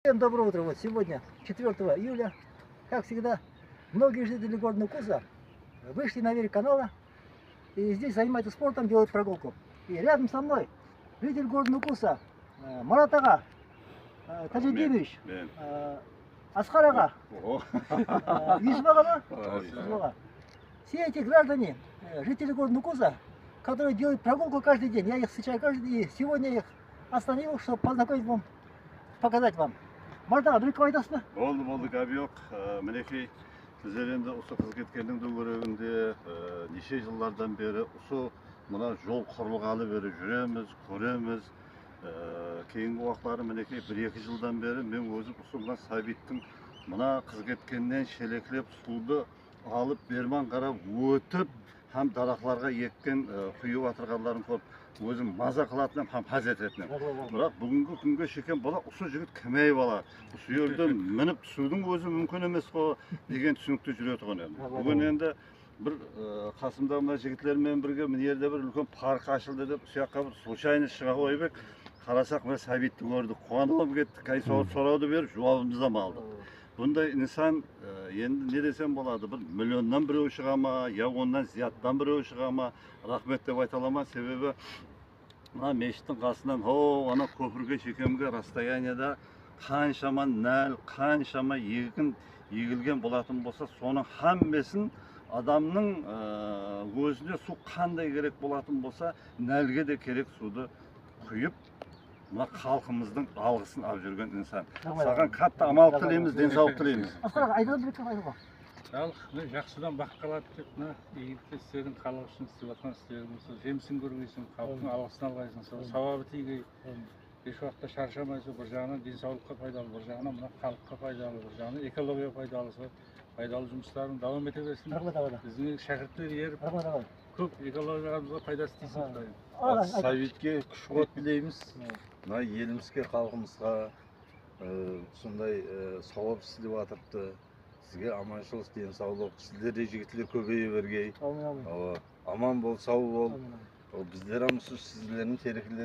Всем доброе утро. Вот сегодня, 4 июля, как всегда, многие жители города Нукуса вышли на берег канала и здесь занимаются спортом, делают прогулку. И рядом со мной житель города Нукуса Марат Ага, Тажидинович, Асхар Ага, Юсуп Ага, все эти граждане, жители города Нукуса, которые делают прогулку каждый день. Я их встречаю каждый день. И сегодня я их остановил, чтобы познакомить вам, показать вам. Марат Ага, бір айтасыз ба? Болды, ғабы жоқ. Мінекей, сіздер енді осы қыз кеткеннің дөңгелегінде неше жылдардан бері осы мына жол құрылғалы бері жүреміз, көреміз. Кейінгі уақытлары мінекей 1-2 жылдан бері мен өзім осы мына Сәбиттің мына қыз кеткеннен шелеклеп суды алып берман қарап өтіп, һәм дарақларға еккен құйып атырғандарын көріп, өзім маза қылатыным, һәм хаз ететінім. Бірақ бүгінгі күнге шекен бала, осы жігіт кімей бала? Осы жерден мініп түсудің өзі мүмкін емес қой деген түсінікті жүреді ғой енді. Бүгін енді бір қасымда мына жігітлермен бірге мына жерде бір үлкен парк ашылды деп, сияққа бір случайно шыға қойып ек, қарасақ мына Сәбитті көрдік, қуанып кеттік, қай сұрауды беріп, жауабымызды алдық. Бұндай инсан енді не десем болады, бір миллионнан біреу шыға ма, я оннан зияттан біреу шыға ма, рахмет деп айта аламын, себебі мына мешіттің қасынан, ана көпірге шекемге расстоянияда қаншама нәр, қаншама егін егілген болатын болса, соның хаммесін адамның өзіне су қандай керек болатын болса, нәлге де керек суды құйып, мына халқымыздың алғысын алып жүрген инсан. Саған қатты амал тілейміз, денсаулық тілейміз. Асқар, айтады бір кім айтуға? Жақсыдан бақ қалады деп, игілікті істердің халық үшін істеп жатқан істеріңіз, жемісін көргейсің, халықтың алғысын алғайсың, сауабы тигей. Еш уақытта шаршамайсың, бір жағынан денсаулыққа пайдалы, бір жағынан мына халыққа пайдалы, бір жағынан экология пайдалы жұмыстарын давам ете берсін. Біздің шәкірттер еріп, көп экологиямызға пайдасы тисін. Сәбитке күш-қуат тілейміз. Мына елімізге, халқымызға сондай сауап істеп жатырды. Сізге аманшылық, денсаулық, сіздер де жігітлер көбейе бергей. Аман бол, сау бол. Біздер сіздердің терекелерін